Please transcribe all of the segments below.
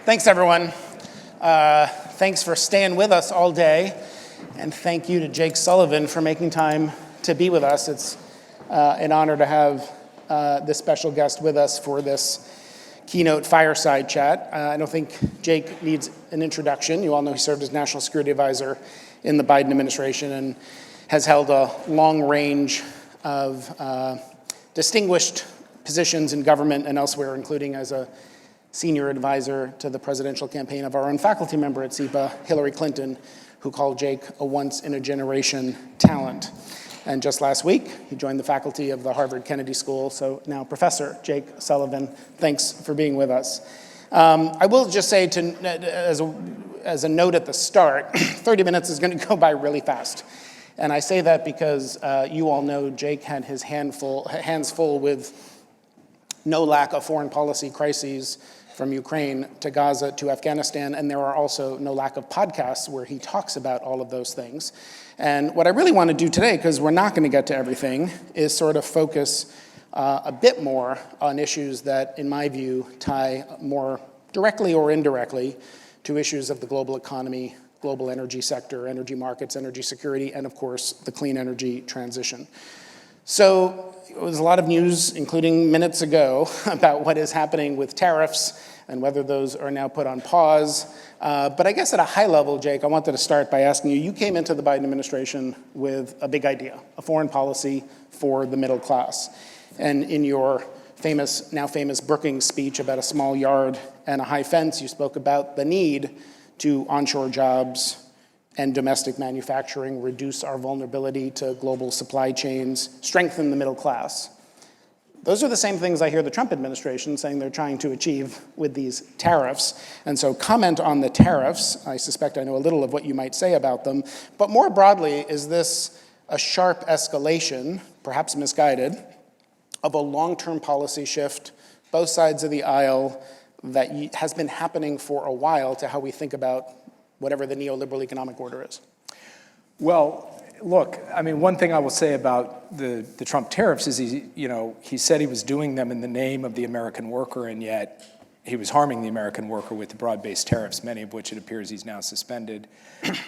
Thanks, everyone. Thanks for staying with us all day. And thank you to Jake Sullivan for making time to be with us. It's an honor to have this special guest with us for this keynote fireside chat. I don't think Jake needs an introduction. You all know he served as National Security Advisor in the Biden administration and has held a long range of distinguished positions in government and elsewhere, including as a senior advisor to the presidential campaign of our own faculty member at SEPA, Hillary Clinton, who called Jake a once-in-a-generation talent. And just last week, he joined the faculty of the Harvard Kennedy School, so now Professor Jake Sullivan, thanks for being with us. I will just say, as a note at the start, 30 minutes is going to go by really fast. And I say that because you all know Jake had his hands full with no lack of foreign policy crises, from Ukraine to Gaza to Afghanistan, and there are also no lack of podcasts where he talks about all of those things. And what I really want to do today, because we're not going to get to everything, is sort of focus a bit more on issues that, in my view, tie more directly or indirectly to issues of the global economy, global energy sector, energy markets, energy security, and of course, the clean energy transition. So there was a lot of news, including minutes ago, about what is happening with tariffs and whether those are now put on pause. But I guess at a high level, Jake, I wanted to start by asking you came into the Biden administration with a big idea, a foreign policy for the middle class. And in your now famous Brookings speech about a small yard and a high fence, you spoke about the need to onshore jobs and domestic manufacturing, reduce our vulnerability to global supply chains, strengthen the middle class. Those are the same things I hear the Trump administration saying they're trying to achieve with these tariffs. And so comment on the tariffs. I suspect I know a little of what you might say about them. But more broadly, is this a sharp escalation, perhaps misguided, of a long-term policy shift, both sides of the aisle, that has been happening for a while to how we think about whatever the neoliberal economic order is? Well, look, I mean, one thing I will say about the Trump tariffs is he said he was doing them in the name of the American worker, and yet he was harming the American worker with the broad-based tariffs, many of which it appears he's now suspended.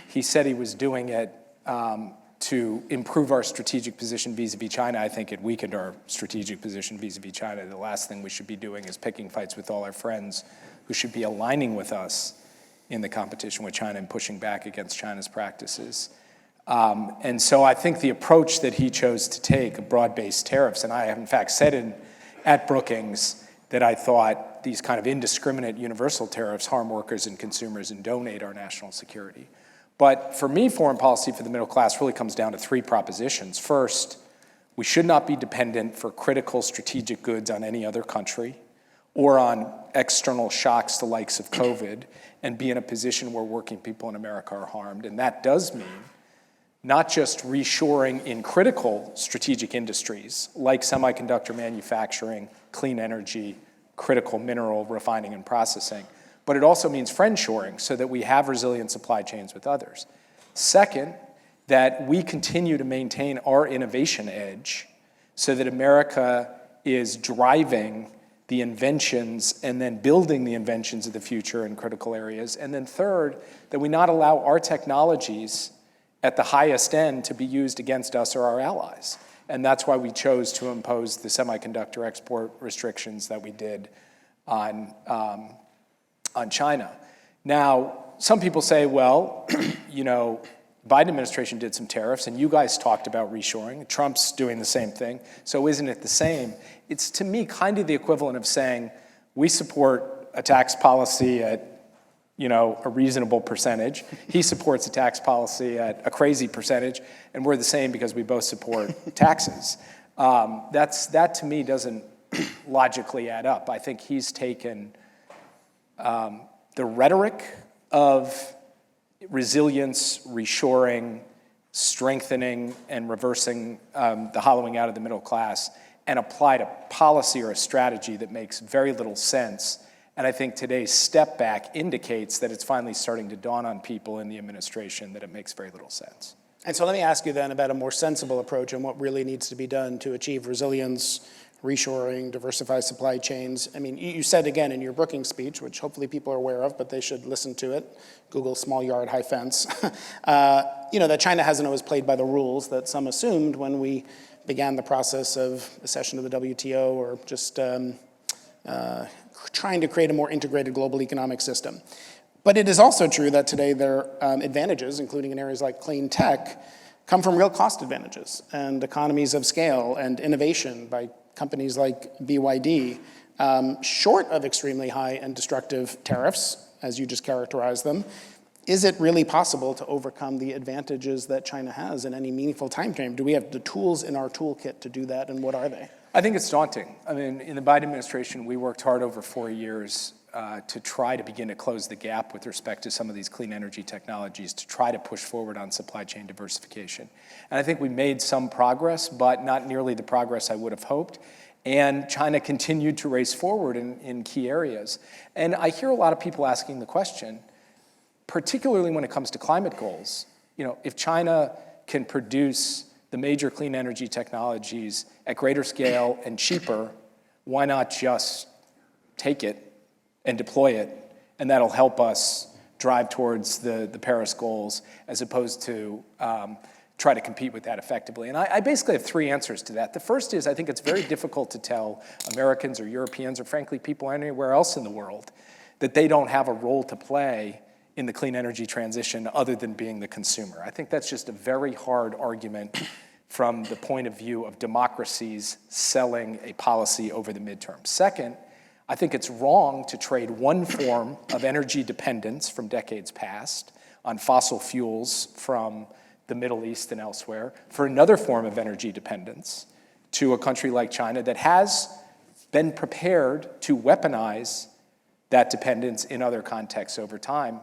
He said he was doing it to improve our strategic position vis-a-vis China. I think it weakened our strategic position vis-a-vis China. The last thing we should be doing is picking fights with all our friends who should be aligning with us in the competition with China and pushing back against China's practices. And so I think the approach that he chose to take, of broad-based tariffs, and I have in fact said at Brookings that I thought these kind of indiscriminate universal tariffs harm workers and consumers and don't aid our national security. But for me, foreign policy for the middle class really comes down to three propositions. First, we should not be dependent for critical strategic goods on any other country or on external shocks the likes of COVID, and be in a position where working people in America are harmed. And that does mean not just reshoring in critical strategic industries like semiconductor manufacturing, clean energy, critical mineral refining and processing, but it also means friendshoring so that we have resilient supply chains with others. Second, that we continue to maintain our innovation edge so that America is driving the inventions and then building the inventions of the future in critical areas. And then third, that we not allow our technologies at the highest end to be used against us or our allies. And that's why we chose to impose the semiconductor export restrictions that we did on China. Now, some people say, well, Biden administration did some tariffs, and you guys talked about reshoring. Trump's doing the same thing, so isn't it the same? It's, to me, kind of the equivalent of saying we support a tax policy at a reasonable percentage. He supports a tax policy at a crazy percentage, and we're the same because we both support taxes. That, to me, doesn't logically add up. I think he's taken the rhetoric of resilience, reshoring, strengthening, and reversing the hollowing out of the middle class, and applied a policy or a strategy that makes very little sense. And I think today's step back indicates that it's finally starting to dawn on people in the administration that it makes very little sense. And so let me ask you then about a more sensible approach and what really needs to be done to achieve resilience, reshoring, diversify supply chains. I mean, you said again in your Brookings speech, which hopefully people are aware of, but they should listen to it, Google small yard, high fence, that China hasn't always played by the rules that some assumed when we began the process of accession to the WTO or just trying to create a more integrated global economic system. But it is also true that today their advantages, including in areas like clean tech, come from real cost advantages and economies of scale and innovation by companies like BYD, short of extremely high and destructive tariffs, as you just characterized them. Is it really possible to overcome the advantages that China has in any meaningful time frame? Do we have the tools in our toolkit to do that, and what are they? I think it's daunting. I mean, in the Biden administration, we worked hard over 4 years to try to begin to close the gap with respect to some of these clean energy technologies, to try to push forward on supply chain diversification. And I think we made some progress, but not nearly the progress I would have hoped. And China continued to race forward in key areas. And I hear a lot of people asking the question, particularly when it comes to climate goals, if China can produce the major clean energy technologies at greater scale and cheaper, why not just take it and deploy it, and that'll help us drive towards the Paris goals as opposed to try to compete with that effectively. And I basically have 3 answers to that. The first is I think it's very difficult to tell Americans or Europeans or frankly people anywhere else in the world that they don't have a role to play in the clean energy transition other than being the consumer. I think that's just a very hard argument from the point of view of democracies selling a policy over the midterm. Second, I think it's wrong to trade one form of energy dependence from decades past on fossil fuels from the Middle East and elsewhere for another form of energy dependence to a country like China that has been prepared to weaponize that dependence in other contexts over time.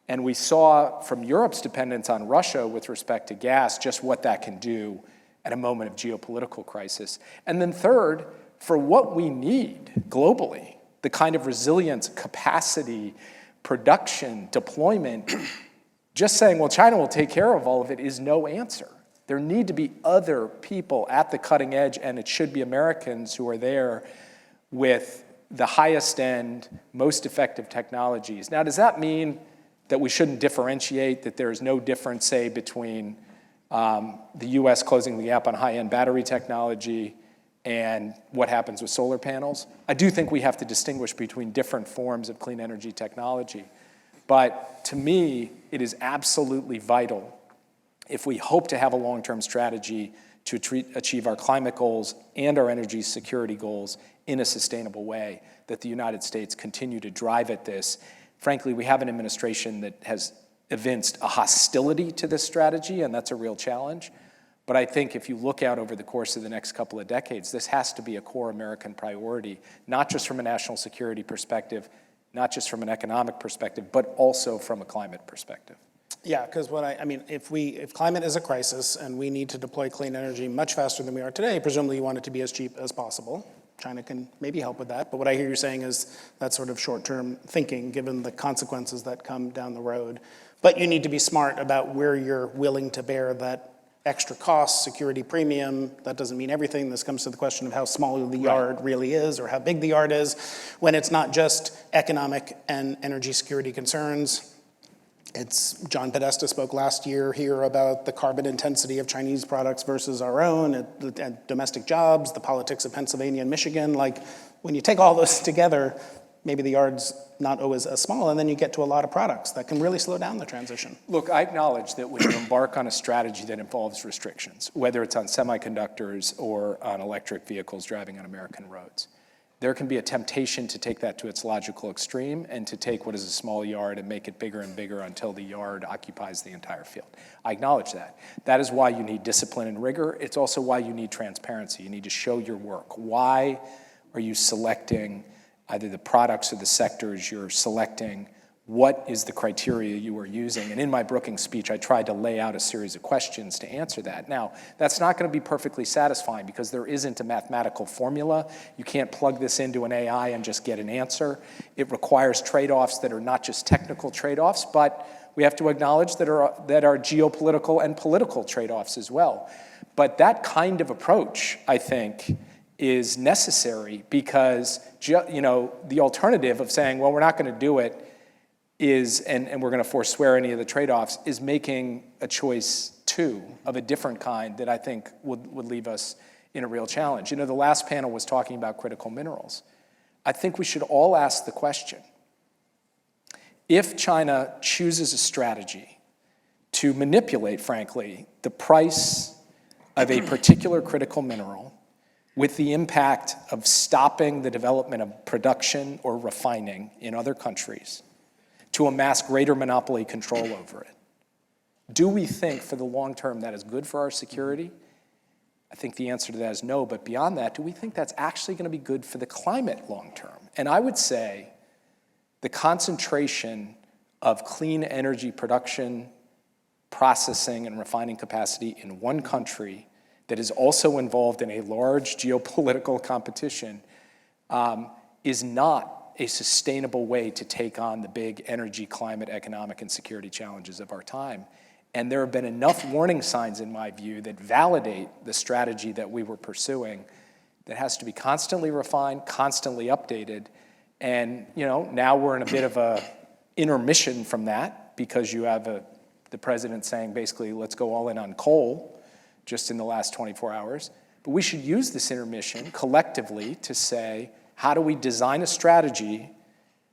And we saw from Europe's dependence on Russia with respect to gas just what that can do at a moment of geopolitical crisis. And then third, for what we need globally, the kind of resilience, capacity, production, deployment, just saying, well, China will take care of all of it is no answer. There need to be other people at the cutting edge, and it should be Americans who are there with the highest end, most effective technologies. Now, does that mean that we shouldn't differentiate, that there is no difference, say, between the US closing the gap on high-end battery technology and what happens with solar panels? I do think we have to distinguish between different forms of clean energy technology. But to me, it is absolutely vital if we hope to have a long-term strategy to achieve our climate goals and our energy security goals in a sustainable way, that the United States continue to drive at this. Frankly, we have an administration that has evinced a hostility to this strategy, and that's a real challenge. But I think if you look out over the course of the next couple of decades, this has to be a core American priority, not just from a national security perspective, not just from an economic perspective, but also from a climate perspective. Yeah, because if climate is a crisis and we need to deploy clean energy much faster than we are today, presumably you want it to be as cheap as possible. China can maybe help with that, but what I hear you saying is that sort of short-term thinking, given the consequences that come down the road. But you need to be smart about where you're willing to bear that extra cost, security premium. That doesn't mean everything. This comes to the question of how small the yard really is or how big the yard is, when it's not just economic and energy security concerns. John Podesta spoke last year here about the carbon intensity of Chinese products versus our own, and domestic jobs, the politics of Pennsylvania and Michigan. Like, when you take all those together, maybe the yard's not always as small, and then you get to a lot of products that can really slow down the transition. Look, I acknowledge that when you embark on a strategy that involves restrictions, whether it's on semiconductors or on electric vehicles driving on American roads, there can be a temptation to take that to its logical extreme and to take what is a small yard and make it bigger and bigger until the yard occupies the entire field. I acknowledge that. That is why you need discipline and rigor. It's also why you need transparency. You need to show your work. Why are you selecting either the products or the sectors you're selecting? What is the criteria you are using? And in my Brookings speech, I tried to lay out a series of questions to answer that. Now, that's not going to be perfectly satisfying because there isn't a mathematical formula. You can't plug this into an AI and just get an answer. It requires trade-offs that are not just technical trade-offs, but we have to acknowledge that are geopolitical and political trade-offs as well. But that kind of approach, I think, is necessary because the alternative of saying, well, we're not going to do it is, and we're going to forswear any of the trade-offs, is making a choice too of a different kind that I think would leave us in a real challenge. The last panel was talking about critical minerals. I think we should all ask the question, if China chooses a strategy to manipulate, frankly, the price of a particular critical mineral with the impact of stopping the development of production or refining in other countries to amass greater monopoly control over it, do we think for the long term that is good for our security? I think the answer to that is no, but beyond that, do we think that's actually going to be good for the climate long term? And I would say the concentration of clean energy production, processing, and refining capacity in one country that is also involved in a large geopolitical competition is not a sustainable way to take on the big energy, climate, economic, and security challenges of our time. And there have been enough warning signs, in my view, that validate the strategy that we were pursuing that has to be constantly refined, constantly updated. And now we're in a bit of a intermission from that because you have the president saying basically, let's go all in on coal just in the last 24 hours. But we should use this intermission collectively to say, how do we design a strategy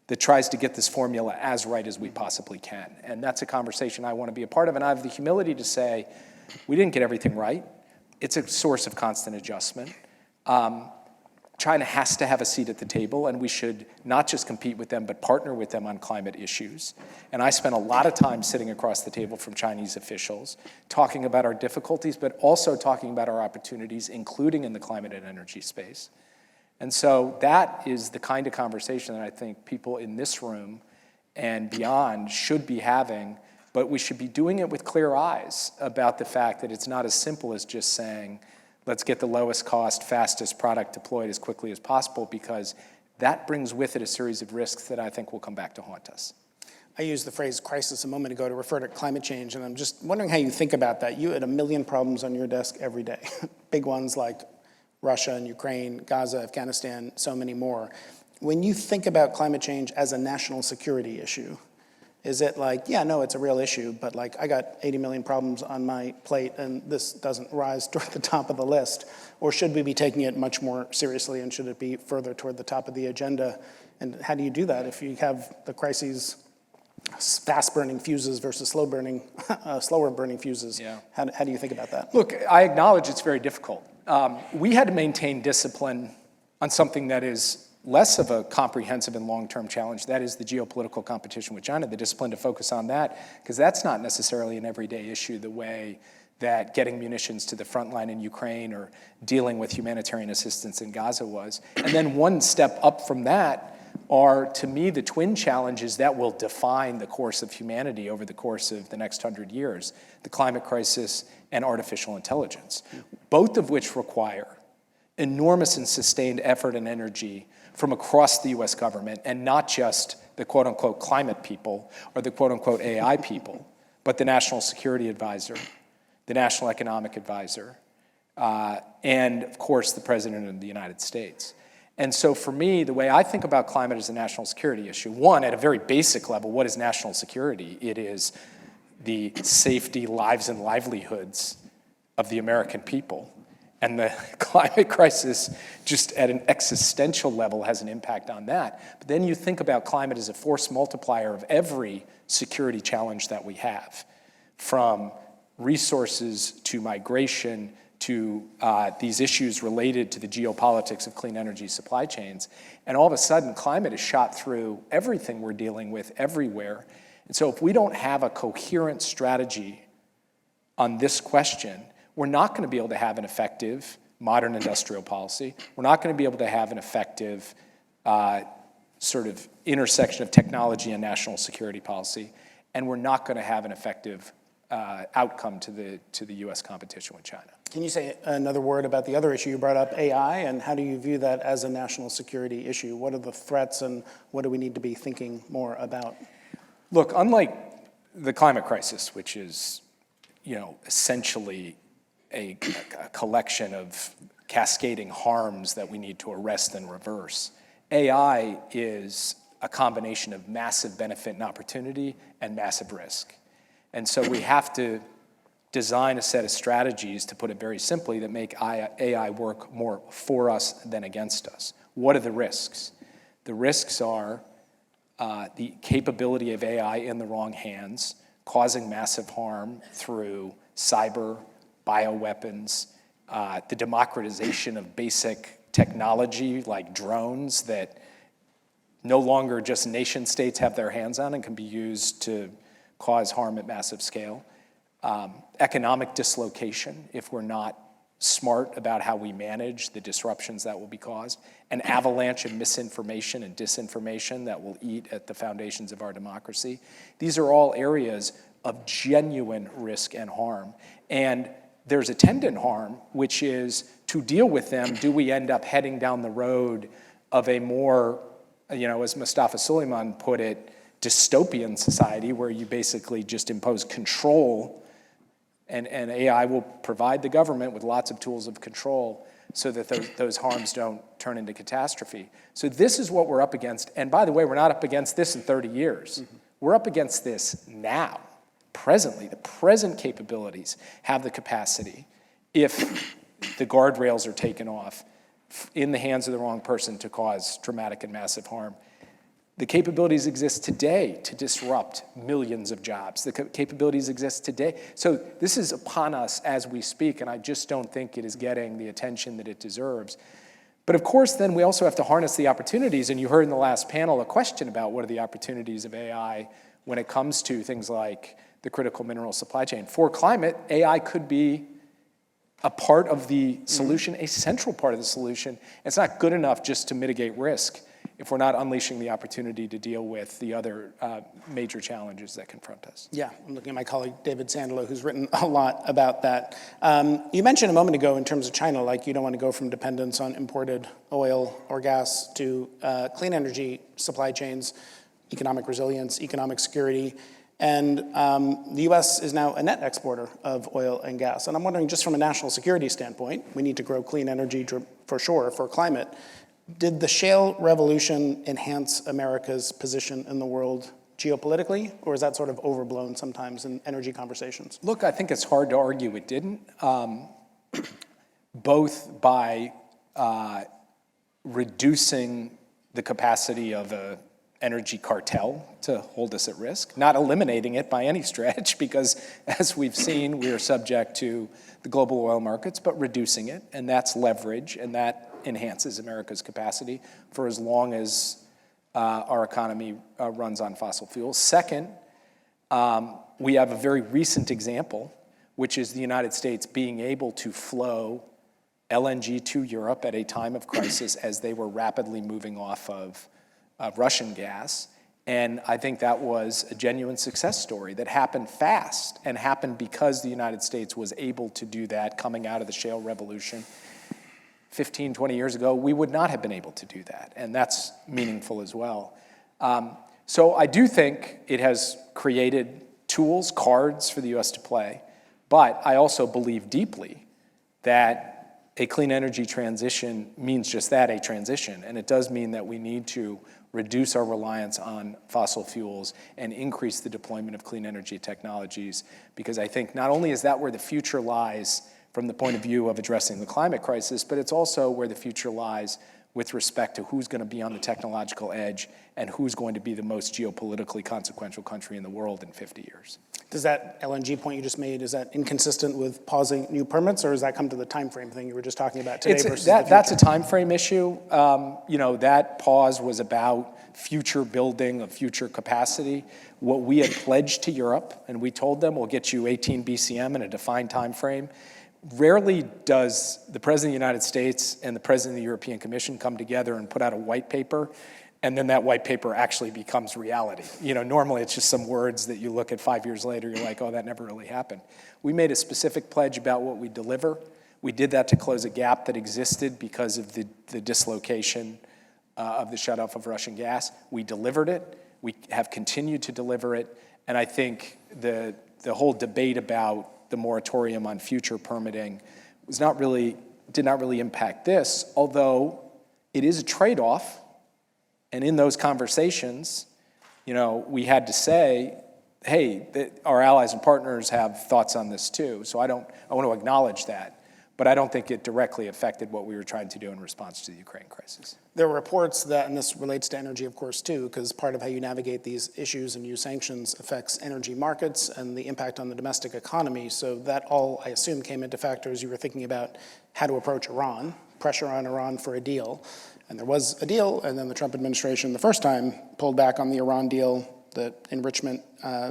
that tries to get this formula as right as we possibly can? And that's a conversation I want to be a part of. And I have the humility to say, we didn't get everything right. It's a source of constant adjustment. China has to have a seat at the table, and we should not just compete with them, but partner with them on climate issues. And I spent a lot of time sitting across the table from Chinese officials, talking about our difficulties, but also talking about our opportunities, including in the climate and energy space. And so that is the kind of conversation that I think people in this room and beyond should be having, but we should be doing it with clear eyes about the fact that it's not as simple as just saying, let's get the lowest cost, fastest product deployed as quickly as possible, because that brings with it a series of risks that I think will come back to haunt us. I used the phrase crisis a moment ago to refer to climate change, and I'm just wondering how you think about that. You had a million problems on your desk every day, big ones like Russia and Ukraine, Gaza, Afghanistan, so many more. When you think about climate change as a national security issue, is it like, yeah, no, it's a real issue, but like I got 80 million problems on my plate and this doesn't rise toward the top of the list? Or should we be taking it much more seriously and should it be further toward the top of the agenda? And how do you do that if you have the crises, fast-burning fuses versus slower burning fuses? Yeah. How do you think about that? Look, I acknowledge it's very difficult. We had to maintain discipline on something that is less of a comprehensive and long-term challenge. That is the geopolitical competition with China, the discipline to focus on that, because that's not necessarily an everyday issue the way that getting munitions to the front line in Ukraine or dealing with humanitarian assistance in Gaza was. And then one step up from that are, to me, the twin challenges that will define the course of humanity over the course of the next 100 years, the climate crisis and artificial intelligence, both of which require enormous and sustained effort and energy from across the US government, and not just the quote-unquote climate people or the quote-unquote AI people, but the National Security Advisor, the National Economic Advisor, and of course the President of the United States. And so for me, the way I think about climate as a national security issue, one, at a very basic level, what is national security? It is the safety, lives, and livelihoods of the American people. And the climate crisis, just at an existential level, has an impact on that. But then you think about climate as a force multiplier of every security challenge that we have, from resources to migration to these issues related to the geopolitics of clean energy supply chains. And all of a sudden, climate is shot through everything we're dealing with everywhere. And so if we don't have a coherent strategy on this question, we're not going to be able to have an effective modern industrial policy. We're not going to be able to have an effective sort of intersection of technology and national security policy. And we're not going to have an effective outcome to the U.S. competition with China. Can you say another word about the other issue you brought up, AI, and how do you view that as a national security issue? What are the threats and what do we need to be thinking more about? Look, unlike the climate crisis, which is, essentially a collection of cascading harms that we need to arrest and reverse. AI is a combination of massive benefit and opportunity and massive risk. And so we have to design a set of strategies, to put it very simply, that make AI work more for us than against us. What are the risks? The risks are the capability of AI in the wrong hands, causing massive harm through cyber, bioweapons, the democratization of basic technology like drones that no longer just nation states have their hands on and can be used to cause harm at massive scale. Economic dislocation, if we're not smart about how we manage the disruptions that will be caused. An avalanche of misinformation and disinformation that will eat at the foundations of our democracy. These are all areas of genuine risk and harm. And there's attendant harm, which is to deal with them, do we end up heading down the road of a more, as Mustafa Sullivan put it, dystopian society where you basically just impose control and AI will provide the government with lots of tools of control so that those harms don't turn into catastrophe. So this is what we're up against. And by the way, we're not up against this in 30 years. Mm-hmm. We're up against this now, presently. The present capabilities have the capacity, if the guardrails are taken off, in the hands of the wrong person to cause dramatic and massive harm. The capabilities exist today to disrupt millions of jobs. The capabilities exist today. So this is upon us as we speak, and I just don't think it is getting the attention that it deserves. But of course, then we also have to harness the opportunities, and you heard in the last panel a question about what are the opportunities of AI when it comes to things like the critical mineral supply chain. For climate, AI could be a part of the solution, a central part of the solution. It's not good enough just to mitigate risk if we're not unleashing the opportunity to deal with the other major challenges that confront us. Yeah, I'm looking at my colleague David Sandalo, who's written a lot about that. You mentioned a moment ago in terms of China, like you don't want to go from dependence on imported oil or gas to clean energy supply chains, economic resilience, economic security. And the U.S. is now a net exporter of oil and gas. And I'm wondering, just from a national security standpoint, we need to grow clean energy for sure, for climate. Did the shale revolution enhance America's position in the world geopolitically, or is that sort of overblown sometimes in energy conversations? Look, I think it's hard to argue it didn't, both by reducing the capacity of an energy cartel to hold us at risk, not eliminating it by any stretch, because as we've seen, we are subject to the global oil markets, but reducing it, and that's leverage, and that enhances America's capacity for as long as our economy runs on fossil fuels. Second, we have a very recent example, which is the United States being able to flow LNG to Europe at a time of crisis as they were rapidly moving off of Russian gas. And I think that was a genuine success story that happened fast and happened because the United States was able to do that coming out of the shale revolution. 15, 20 years ago, we would not have been able to do that, and that's meaningful as well. So I do think it has created tools, cards for the U.S. to play, but I also believe deeply that a clean energy transition means just that, a transition, and it does mean that we need to reduce our reliance on fossil fuels and increase the deployment of clean energy technologies, because I think not only is that where the future lies from the point of view of addressing the climate crisis, but it's also where the future lies with respect to who's going to be on the technological edge and who's going to be the most geopolitically consequential country in the world in 50 years. Does that LNG point you just made, is that inconsistent with pausing new permits, or does that come to the time frame thing you were just talking about today versus the future? That's a time frame issue. That pause was about future building of future capacity. What we had pledged to Europe, and we told them we'll get you 18 BCM in a defined time frame. Rarely does the President of the United States and the President of the European Commission come together and put out a white paper, and then that white paper actually becomes reality. Normally it's just some words that you look at 5 years later, you're like, oh, that never really happened. We made a specific pledge about what we deliver. We did that to close a gap that existed because of the dislocation of the shutoff of Russian gas. We delivered it. We have continued to deliver it. And I think the whole debate about the moratorium on future permitting was not really did not really impact this, although it is a trade-off. And in those conversations, we had to say, hey, our allies and partners have thoughts on this too. So I want to acknowledge that. But I don't think it directly affected what we were trying to do in response to the Ukraine crisis. There were reports that, and this relates to energy, of course, too, because part of how you navigate these issues and use sanctions affects energy markets and the impact on the domestic economy. So that all, I assume, came into factors you were thinking about how to approach Iran, pressure on Iran for a deal. And there was a deal, and then the Trump administration, the first time, pulled back on the Iran deal. The enrichment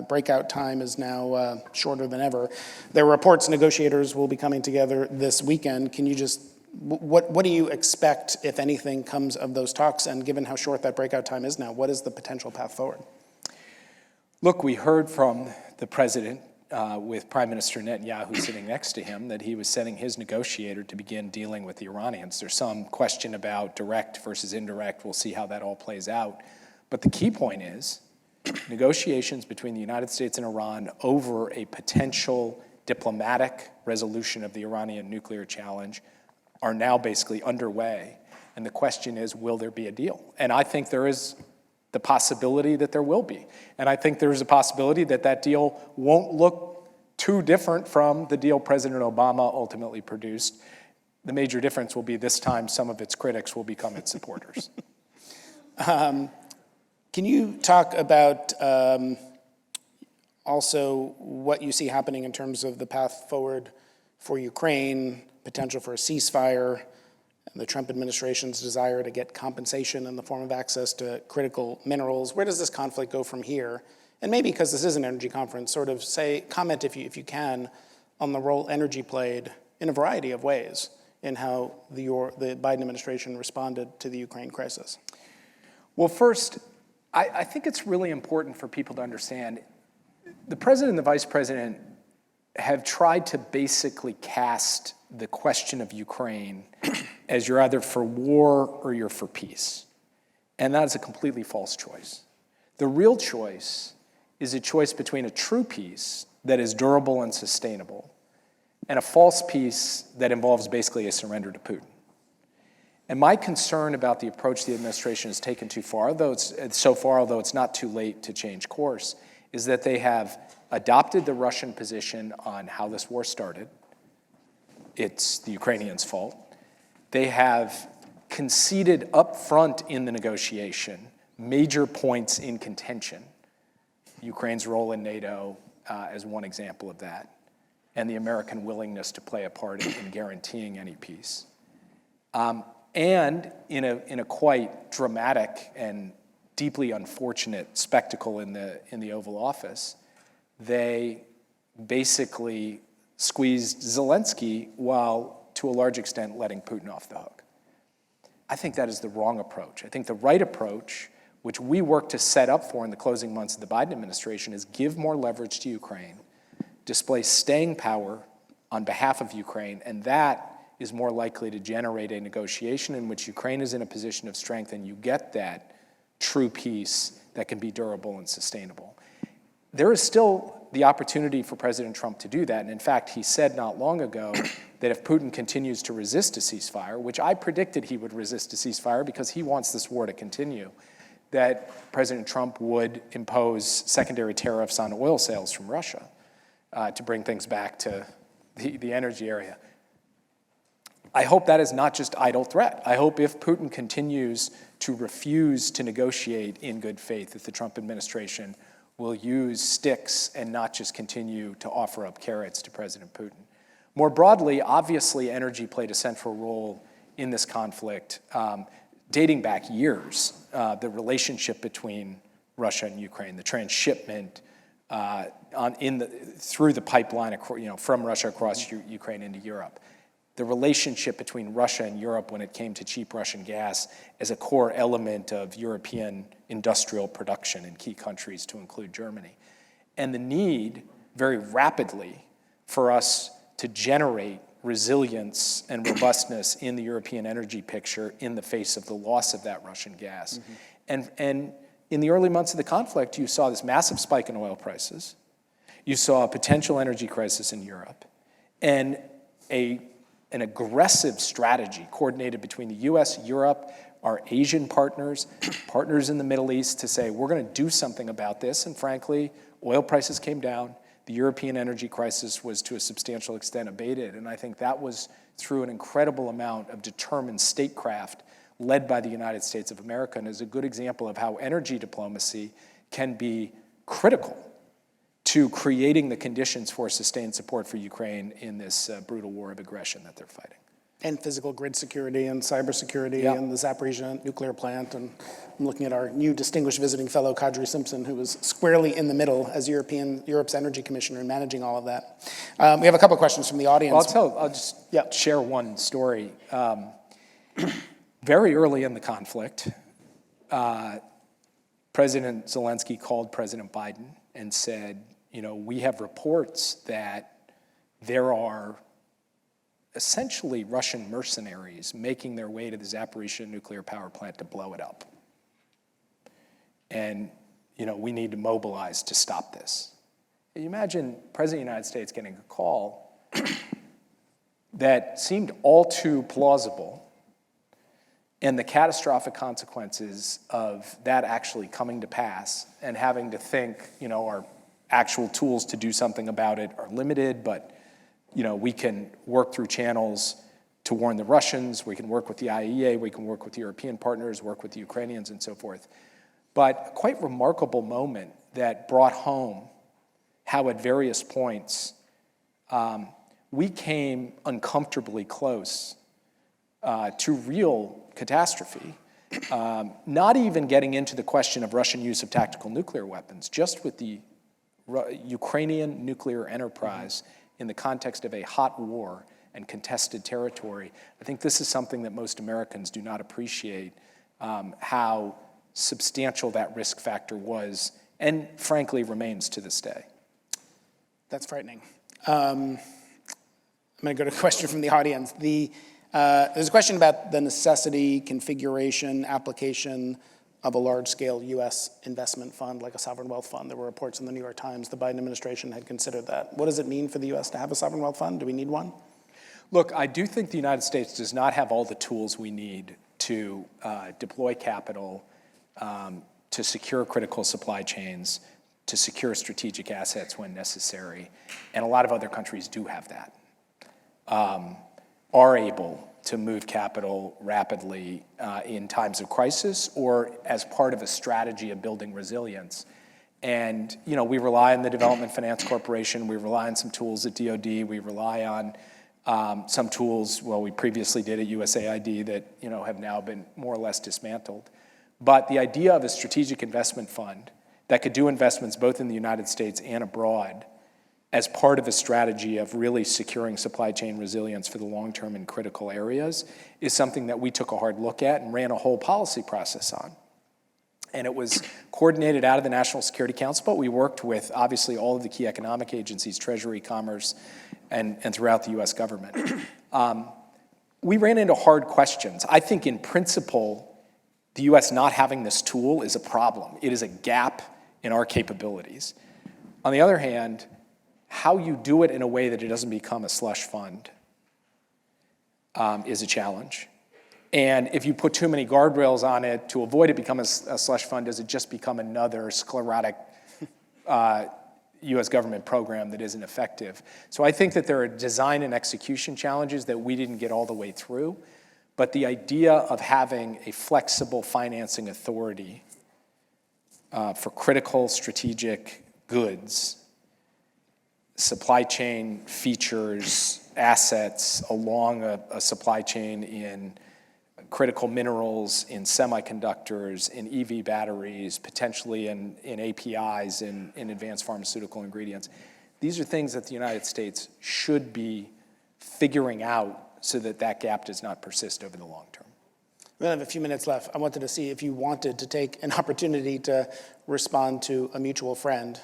breakout time is now shorter than ever. There were reports negotiators will be coming together this weekend. Can you just, what do you expect, if anything, comes of those talks? And given how short that breakout time is now, what is the potential path forward? Look, we heard from the president with Prime Minister Netanyahu sitting next to him that he was sending his negotiator to begin dealing with the Iranians. There's some question about direct versus indirect. We'll see how that all plays out. But the key point is, negotiations between the United States and Iran over a potential diplomatic resolution of the Iranian nuclear challenge are now basically underway. And the question is, will there be a deal? And I think there is the possibility that there will be. And I think there is a possibility that that deal won't look too different from the deal President Obama ultimately produced. The major difference will be this time some of its critics will become its supporters. Can you talk about also what you see happening in terms of the path forward for Ukraine, potential for a ceasefire, and the Trump administration's desire to get compensation in the form of access to critical minerals? Where does this conflict go from here? And maybe, because this is an energy conference, sort of comment if you can on the role energy played in a variety of ways in how the Biden administration responded to the Ukraine crisis. Well, first, I think it's really important for people to understand the president and the vice president have tried to basically cast the question of Ukraine as you're either for war or you're for peace. And that is a completely false choice. The real choice is a choice between a true peace that is durable and sustainable and a false peace that involves basically a surrender to Putin. And my concern about the approach the administration has taken too far, although it's not too late to change course, is that they have adopted the Russian position on how this war started. It's the Ukrainians' fault. They have conceded up front in the negotiation major points in contention. Ukraine's role in NATO as one example of that, and the American willingness to play a part in guaranteeing any peace. And in a quite dramatic and deeply unfortunate spectacle in the Oval Office, they basically squeezed Zelensky while, to a large extent, letting Putin off the hook. I think that is the wrong approach. I think the right approach, which we work to set up for in the closing months of the Biden administration, is give more leverage to Ukraine, display staying power on behalf of Ukraine, and that is more likely to generate a negotiation in which Ukraine is in a position of strength and you get that true peace that can be durable and sustainable. There is still the opportunity for President Trump to do that. And in fact, he said not long ago that if Putin continues to resist a ceasefire, which I predicted he would resist a ceasefire because he wants this war to continue, that President Trump would impose secondary tariffs on oil sales from Russia to bring things back to the energy area. I hope that is not just idle threat. I hope if Putin continues to refuse to negotiate in good faith, that the Trump administration will use sticks and not just continue to offer up carrots to President Putin. More broadly, obviously, energy played a central role in this conflict, dating back years. The relationship between Russia and Ukraine, the transshipment through the pipeline, from Russia across Ukraine into Europe. The relationship between Russia and Europe when it came to cheap Russian gas as a core element of European industrial production in key countries, to include Germany. And the need, very rapidly, for us to generate resilience and robustness in the European energy picture in the face of the loss of that Russian gas. Mm-hmm. And in the early months of the conflict, you saw this massive spike in oil prices. You saw a potential energy crisis in Europe and a an aggressive strategy coordinated between the US, Europe, our Asian partners, partners in the Middle East to say, we're going to do something about this. And frankly, oil prices came down. The European energy crisis was to a substantial extent abated. And I think that was through an incredible amount of determined statecraft led by the United States of America, and is a good example of how energy diplomacy can be critical to creating the conditions for sustained support for Ukraine in this brutal war of aggression that they're fighting. And physical grid security and cybersecurity and the Zaporizhia nuclear plant. And I'm looking at our new distinguished visiting fellow, Kadri Simpson, who was squarely in the middle as Europe's energy commissioner and managing all of that. We have a couple of questions from the audience. I'll just share one story. Very early in the conflict, President Zelensky called President Biden and said, we have reports that there are essentially Russian mercenaries making their way to the Zaporizhia nuclear power plant to blow it up. And, we need to mobilize to stop this. Can you imagine President of the United States getting a call that seemed all too plausible, and the catastrophic consequences of that actually coming to pass, and having to think, our actual tools to do something about it are limited, but we can work through channels to warn the Russians, we can work with the IAEA, we can work with European partners, work with the Ukrainians and so forth. But a quite remarkable moment that brought home how at various points we came uncomfortably close to real catastrophe, not even getting into the question of Russian use of tactical nuclear weapons, just with the Ukrainian nuclear enterprise in the context of a hot war and contested territory. I think this is something that most Americans do not appreciate, how substantial that risk factor was, and frankly remains to this day. That's frightening. I'm going to go to a question from the audience. There's a question about the necessity, configuration, application of a large-scale U.S. investment fund, like a sovereign wealth fund. There were reports in the New York Times the Biden administration had considered that. What does it mean for the U.S. to have a sovereign wealth fund? Do we need one? Look, I do think the United States does not have all the tools we need to deploy capital, to secure critical supply chains, to secure strategic assets when necessary. And a lot of other countries do have that, are able to move capital rapidly in times of crisis or as part of a strategy of building resilience. And, we rely on the Development Finance Corporation, we rely on some tools at DOD, we rely on some tools, we previously did at USAID that, have now been more or less dismantled. But the idea of a strategic investment fund that could do investments both in the United States and abroad as part of a strategy of really securing supply chain resilience for the long term in critical areas is something that we took a hard look at and ran a whole policy process on. And it was coordinated out of the National Security Council, but we worked with, obviously, all of the key economic agencies, Treasury, Commerce, and throughout the U.S. government. We ran into hard questions. I think, in principle, the U.S. not having this tool is a problem. It is a gap in our capabilities. On the other hand, how you do it in a way that it doesn't become a slush fund is a challenge. And if you put too many guardrails on it to avoid it becoming a slush fund, does it just become another sclerotic U.S. government program that isn't effective? So I think that there are design and execution challenges that we didn't get all the way through. But the idea of having a flexible financing authority for critical strategic goods, supply chain features, assets along a supply chain in critical minerals, in semiconductors, in EV batteries, potentially in APIs, in advanced pharmaceutical ingredients. These are things that the United States should be figuring out so that that gap does not persist over the long term. We only have a few minutes left. I wanted to see if you wanted to take an opportunity to respond to a mutual friend,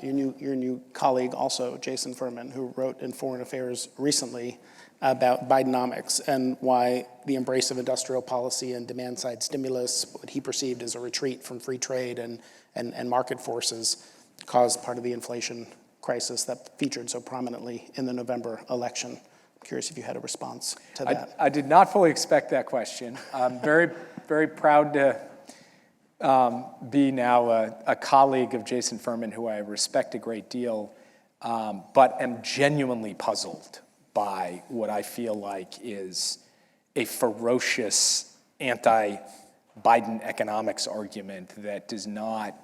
your new colleague also, Jason Furman, who wrote in Foreign Affairs recently about Bidenomics and why the embrace of industrial policy and demand-side stimulus, what he perceived as a retreat from free trade and market forces, caused part of the inflation crisis that featured so prominently in the November election. Curious if you had a response to that. I did not fully expect that question. I'm very, very proud to be now a colleague of Jason Furman, who I respect a great deal, but am genuinely puzzled by what I feel like is a ferocious anti-Biden economics argument that does not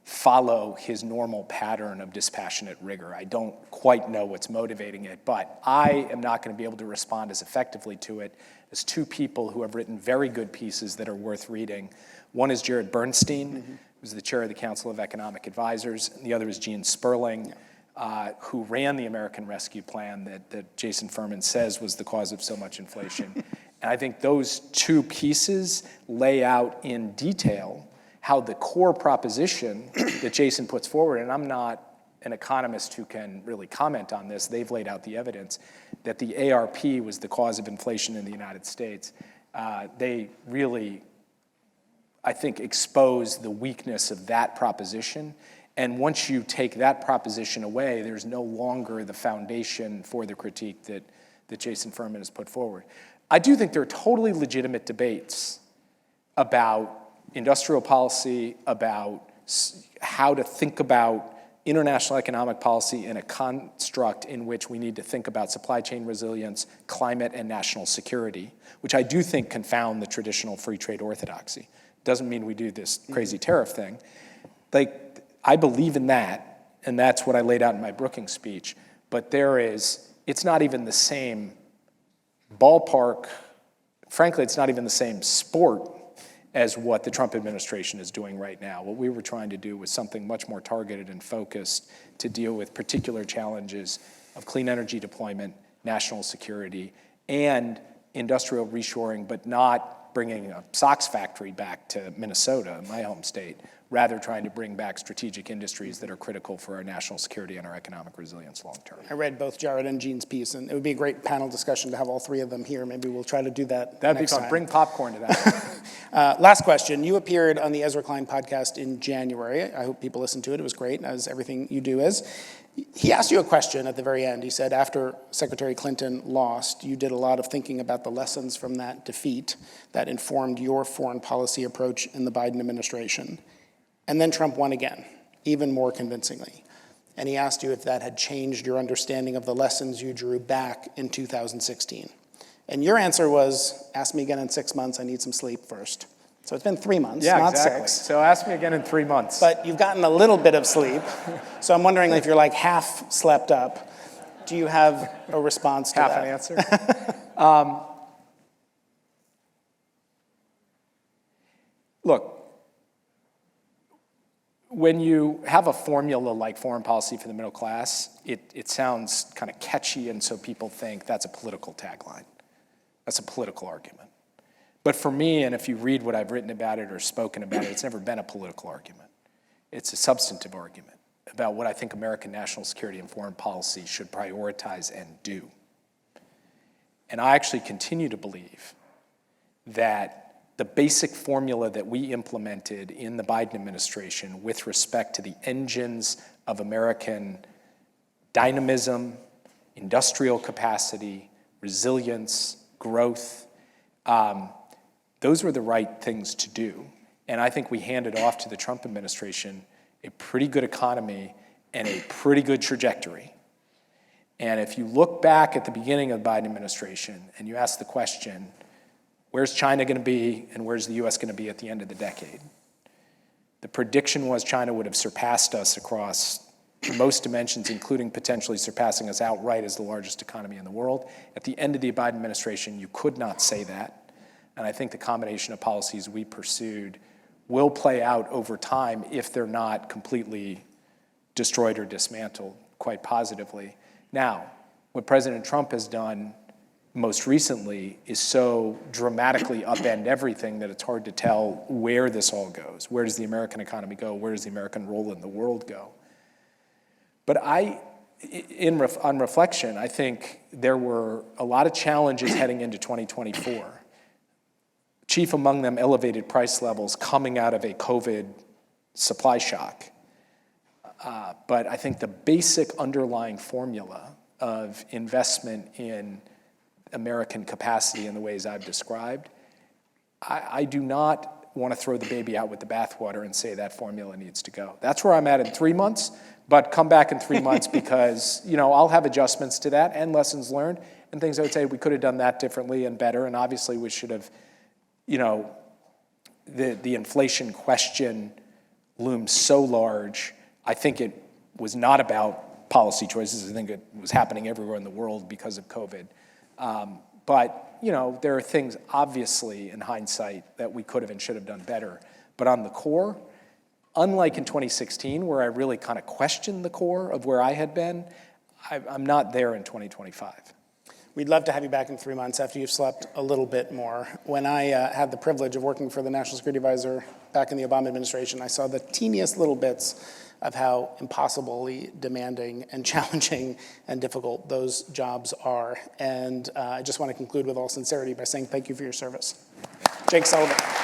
follow his normal pattern of dispassionate rigor. I don't quite know what's motivating it, but I am not going to be able to respond as effectively to it as two people who have written very good pieces that are worth reading. One is Jared Bernstein, who's the chair of the Council of Economic Advisors, and the other is Gene Sperling, who ran the American Rescue Plan that Jason Furman says was the cause of so much inflation. And I think those two pieces lay out in detail how the core proposition that Jason puts forward, and I'm not an economist who can really comment on this, they've laid out the evidence, that the ARP was the cause of inflation in the United States. They really, I think, expose the weakness of that proposition. And once you take that proposition away, there's no longer the foundation for the critique that Jason Furman has put forward. I do think there are totally legitimate debates about industrial policy, about how to think about international economic policy in a construct in which we need to think about supply chain resilience, climate, and national security, which I do think confound the traditional free trade orthodoxy. Doesn't mean we do this crazy tariff thing. Like, I believe in that, and that's what I laid out in my Brookings speech, but it's not even the same ballpark. Frankly, it's not even the same sport as what the Trump administration is doing right now. What we were trying to do was something much more targeted and focused to deal with particular challenges of clean energy deployment, national security, and industrial reshoring, but not bringing a socks factory back to Minnesota, my home state, rather trying to bring back strategic industries that are critical for our national security and our economic resilience long term. I read both Jared and Gene's piece, and it would be a great panel discussion to have all three of them here. Maybe we'll try to do that That'd next be fun. time. Bring popcorn to that. Last question. You appeared on the Ezra Klein podcast in January. I hope people listened to it. It was great, as everything you do is. He asked you a question at the very end. He said, after Secretary Clinton lost, you did a lot of thinking about the lessons from that defeat that informed your foreign policy approach in the Biden administration. And then Trump won again, even more convincingly. And he asked you if that had changed your understanding of the lessons you drew back in 2016. And your answer was, ask me again in 6 months, I need some sleep first. So it's been 3 months, Yeah, not exactly. 6. So ask me again in 3 months. But you've gotten a little bit of sleep. So I'm wondering if you're like half slept up. Do you have a response to Half that? an answer? Look, when you have a formula like foreign policy for the middle class, it sounds kind of catchy, and so people think that's a political tagline. That's a political argument. But for me, and if you read what I've written about it or spoken about it, it's never been a political argument. It's a substantive argument about what I think American national security and foreign policy should prioritize and do. And I actually continue to believe that the basic formula that we implemented in the Biden administration with respect to the engines of American dynamism, industrial capacity, resilience, growth, those were the right things to do. And I think we handed off to the Trump administration a pretty good economy and a pretty good trajectory. And if you look back at the beginning of the Biden administration and you ask the question, where's China going to be and where's the US going to be at the end of the decade? The prediction was China would have surpassed us across most dimensions, including potentially surpassing us outright as the largest economy in the world. At the end of the Biden administration, you could not say that. And I think the combination of policies we pursued will play out over time if they're not completely destroyed or dismantled quite positively. Now, what President Trump has done most recently is so dramatically upend everything that it's hard to tell where this all goes. Where does the American economy go? Where does the American role in the world go? But on reflection, I think there were a lot of challenges heading into 2024. Chief among them, elevated price levels coming out of a COVID supply shock. But I think the basic underlying formula of investment in American capacity in the ways I've described, I do not want to throw the baby out with the bathwater and say that formula needs to go. That's where I'm at in 3 months, but come back in 3 months because, I'll have adjustments to that and lessons learned and things I would say we could have done that differently and better, and obviously we should have, the inflation question looms so large. I think it was not about policy choices. I think it was happening everywhere in the world because of COVID. But there are things, obviously, in hindsight, that we could have and should have done better. But on the core, unlike in 2016, where I really kind of questioned the core of where I had been, I'm not there in 2025. We'd love to have you back in 3 months after you've slept a little bit more. When I had the privilege of working for the National Security Advisor back in the Obama administration, I saw the teeniest little bits of how impossibly demanding and challenging and difficult those jobs are. And I just want to conclude with all sincerity by saying thank you for your service. Jake Sullivan.